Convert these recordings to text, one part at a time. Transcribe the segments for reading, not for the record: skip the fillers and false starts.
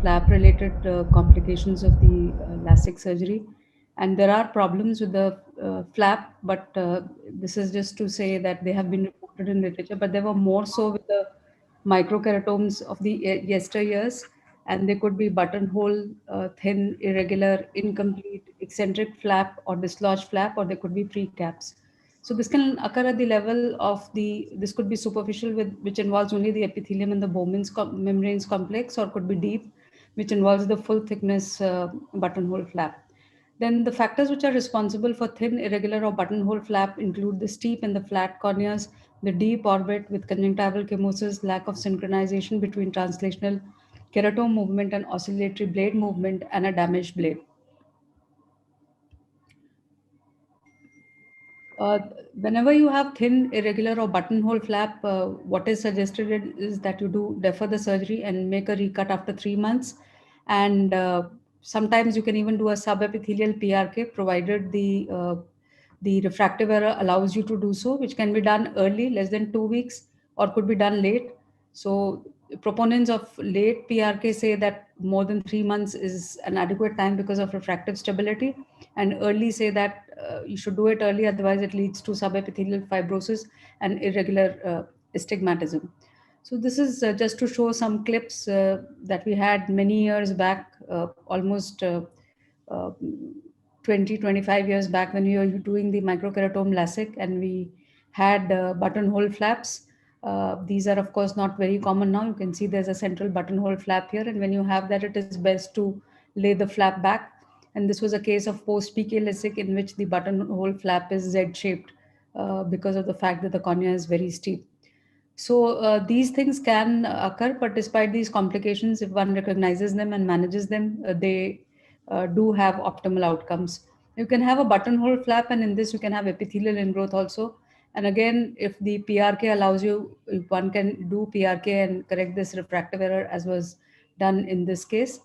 flap-related complications of the LASIK surgery, and there are problems with the flap. But this is just to say that they have been reported in literature. But there were more so with the microkeratomes of the yesteryears, and they could be buttonhole, thin, irregular, incomplete, eccentric flap, or dislodged flap, or they could be precaps. So this can occur at the level of this could be superficial, which involves only the epithelium and the Bowman's membranes complex, or could be deep, which involves the full thickness buttonhole flap. Then the factors which are responsible for thin, irregular, or buttonhole flap include the steep and the flat corneas, the deep orbit with conjunctival chemosis, lack of synchronization between translational keratome movement and oscillatory blade movement, and a damaged blade. Uh, Whenever you have thin, irregular, or buttonhole flap, what is suggested is that you do defer the surgery and make a recut after 3 months. And sometimes you can even do a subepithelial PRK, provided the refractive error allows you to do so, which can be done early, less than 2 weeks, or could be done late. So proponents of late PRK say that more than 3 months is an adequate time because of refractive stability, and early say that you should do it early, otherwise it leads to subepithelial fibrosis and irregular astigmatism. So this is just to show some clips that we had many years back, almost uh, 20, 25 years back, when we were doing the microkeratome LASIK, and we had buttonhole flaps. These are, of course, not very common now. You can see there's a central buttonhole flap here, and when you have that, it is best to lay the flap back. And this was a case of post-PK LASIK in which the buttonhole flap is Z-shaped because of the fact that the cornea is very steep. So these things can occur, but despite these complications, if one recognizes them and manages them, they do have optimal outcomes. You can have a buttonhole flap, and in this you can have epithelial ingrowth also. And again, if the PRK allows you, if one can do PRK and correct this refractive error, as was done in this case.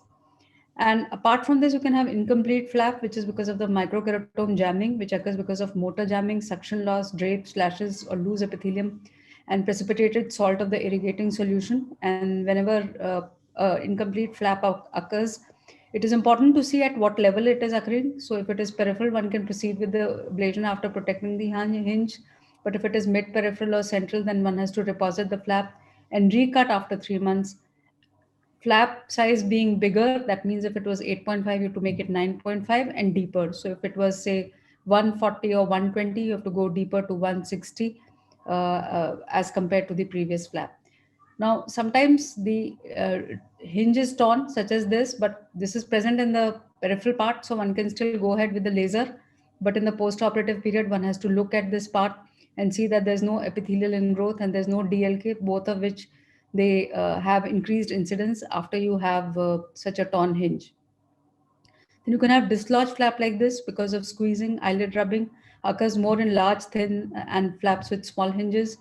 And apart from this, you can have incomplete flap, which is because of the microkeratome jamming, which occurs because of motor jamming, suction loss, drapes, lashes, or loose epithelium, and precipitated salt of the irrigating solution. And whenever incomplete flap occurs, it is important to see at what level it is occurring. So if it is peripheral, one can proceed with the ablation after protecting the hinge. But if it is mid peripheral or central, then one has to reposit the flap and recut after 3 months. Flap size being bigger, that means if it was 8.5, you have to make it 9.5 and deeper. So if it was, say, 140 or 120, you have to go deeper to 160 as compared to the previous flap. Now, sometimes the hinge is torn, such as this, but this is present in the peripheral part, so one can still go ahead with the laser. But in the post-operative period, one has to look at this part and see that there's no epithelial ingrowth and there's no DLK, both of which they have increased incidence after you have such a torn hinge. Then you can have dislodged flap like this because of squeezing, eyelid rubbing, occurs more in large, thin, and flaps with small hinges.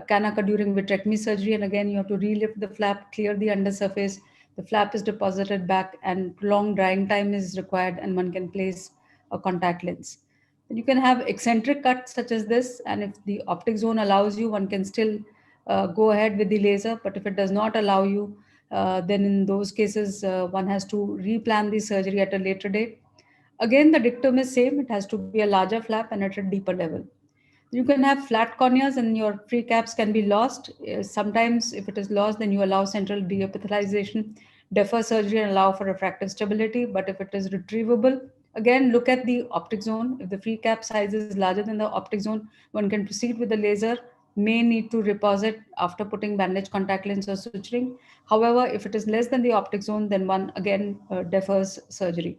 Can occur during vitrectomy surgery, and again, you have to relift the flap, clear the undersurface. The flap is deposited back, and prolonged drying time is required, and one can place a contact lens. Then you can have eccentric cuts such as this, and if the optic zone allows you, one can still go ahead with the laser. But if it does not allow you, then in those cases, one has to replan the surgery at a later date. Again, the dictum is same. It has to be a larger flap and at a deeper level. You can have flat corneas and your free caps can be lost. Sometimes if it is lost, then you allow central deepithelization, defer surgery and allow for refractive stability. But if it is retrievable, again, look at the optic zone. If the free cap size is larger than the optic zone, one can proceed with the laser, may need to reposit after putting bandage contact lens or suturing. However, if it is less than the optic zone, then one again defers surgery.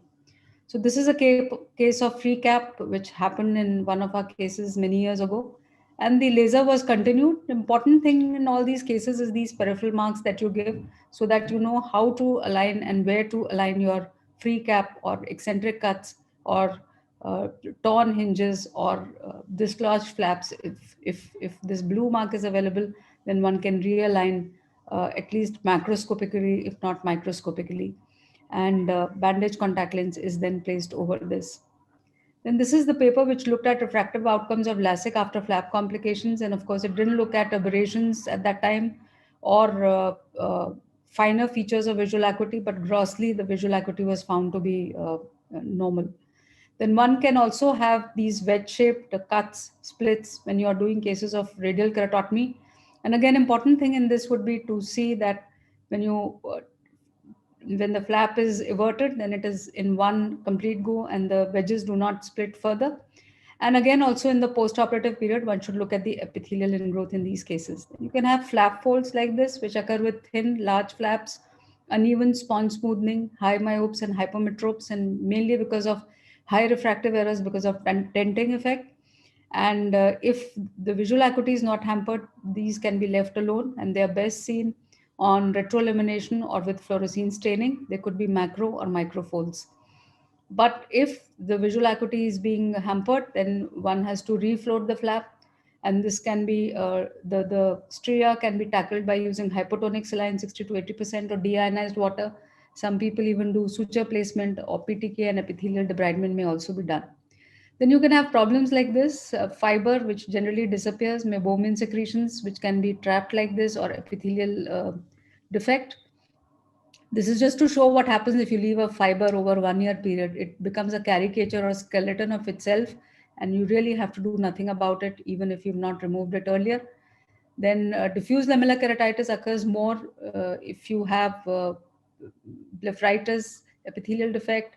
So this is a case of free cap, which happened in one of our cases many years ago. And the laser was continued. The important thing in all these cases is these peripheral marks that you give, so that you know how to align and where to align your free cap or eccentric cuts or torn hinges or dislodged flaps. If this blue mark is available, then one can realign at least macroscopically, if not microscopically, and bandage contact lens is then placed over this. Then this is the paper which looked at refractive outcomes of LASIK after flap complications, and of course it didn't look at aberrations at that time or finer features of visual acuity, but grossly the visual acuity was found to be normal. Then one can also have these wedge-shaped cuts, splits when you are doing cases of radial keratotomy. And again, important thing in this would be to see that when you when the flap is everted, then it is in one complete go and the wedges do not split further. And again, also in the post-operative period, one should look at the epithelial ingrowth in these cases. You can have flap folds like this, which occur with thin, large flaps, uneven sponge smoothing, high myopes and hypermetropes, and mainly because of high refractive errors because of tenting effect. And if the visual acuity is not hampered, these can be left alone and they are best seen on retroillumination or with fluorescein staining. They could be macro or micro folds. But if the visual acuity is being hampered, then one has to refloat the flap. And this can be, the stria can be tackled by using hypotonic saline 60 to 80% or deionized water. Some people even do suture placement or PTK, and epithelial debridement may also be done. Then you can have problems like this, fiber which generally disappears, meibomian secretions which can be trapped like this, or epithelial defect. This is just to show what happens if you leave a fiber over 1 year period. It becomes a caricature or skeleton of itself, and you really have to do nothing about it, even if you've not removed it earlier. Then diffuse lamellar keratitis occurs more if you have blepharitis, epithelial defect,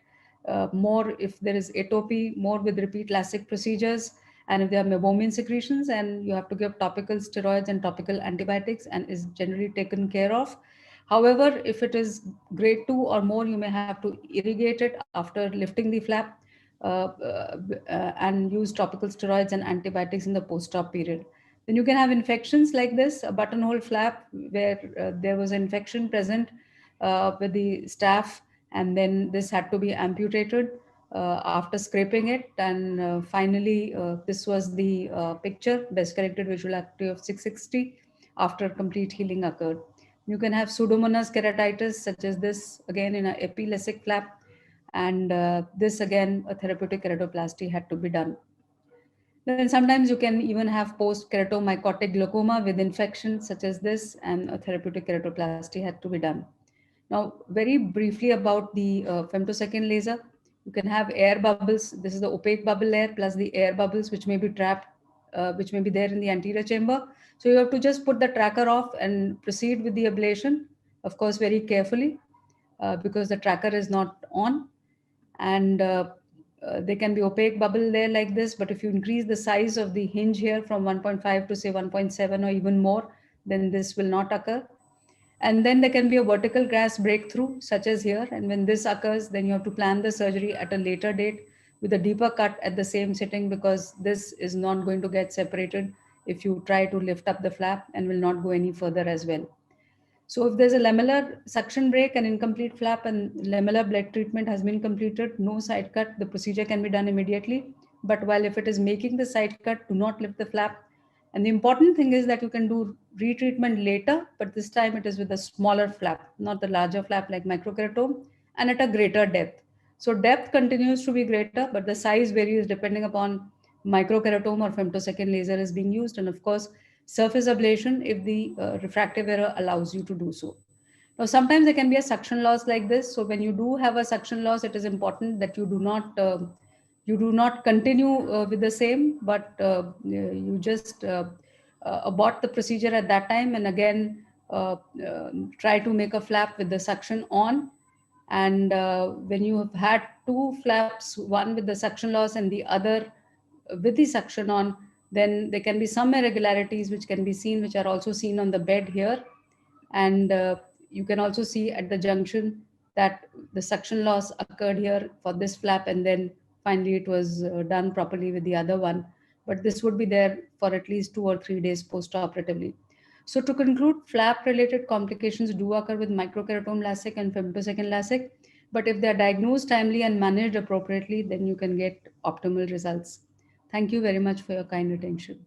more if there is atopy, more with repeat LASIK procedures, and if there are meibomian secretions, and you have to give topical steroids and topical antibiotics, and is generally taken care of. However, if it is grade 2 or more, you may have to irrigate it after lifting the flap and use topical steroids and antibiotics in the post-op period. Then you can have infections like this, a buttonhole flap where there was an infection present with the staph, and then this had to be amputated after scraping it. And finally, this was the picture, best corrected visual acuity of 660 after complete healing occurred. You can have pseudomonas keratitis, such as this, again in an epilesic flap, and this again, a therapeutic keratoplasty had to be done. Then sometimes you can even have post-keratomycotic glaucoma with infections such as this, and a therapeutic keratoplasty had to be done. Now, very briefly about the femtosecond laser, you can have air bubbles. This is the opaque bubble layer plus the air bubbles which may be trapped, which may be there in the anterior chamber. So you have to just put the tracker off and proceed with the ablation, of course, very carefully because the tracker is not on. And they can be opaque bubble there like this, but if you increase the size of the hinge here from 1.5 to say 1.7 or even more, then this will not occur. And then there can be a vertical gas breakthrough such as here, and when this occurs, then you have to plan the surgery at a later date with a deeper cut at the same sitting, because this is not going to get separated if you try to lift up the flap, and will not go any further as well. So if there's a lamellar suction break and incomplete flap and lamellar bled treatment has been completed, no side cut, the procedure can be done immediately. But while if it is making the side cut, do not lift the flap. And the important thing is that you can do retreatment later, but this time it is with a smaller flap, not the larger flap like microkeratome, and at a greater depth. So depth continues to be greater, but the size varies depending upon microkeratome or femtosecond laser is being used. And of course, surface ablation if the refractive error allows you to do so. Now, sometimes there can be a suction loss like this. So when you do have a suction loss, it is important that you do not continue with the same, but you just abort the procedure at that time, and again try to make a flap with the suction on. And when you have had two flaps, one with the suction loss and the other with the suction on, then there can be some irregularities which can be seen, which are also seen on the bed here. And you can also see at the junction that the suction loss occurred here for this flap, and then finally it was done properly with the other one. But this would be there for at least 2 or 3 days post-operatively. So to conclude, flap-related complications do occur with microkeratome LASIK and femtosecond LASIK, but if they're diagnosed timely and managed appropriately, then you can get optimal results. Thank you very much for your kind attention.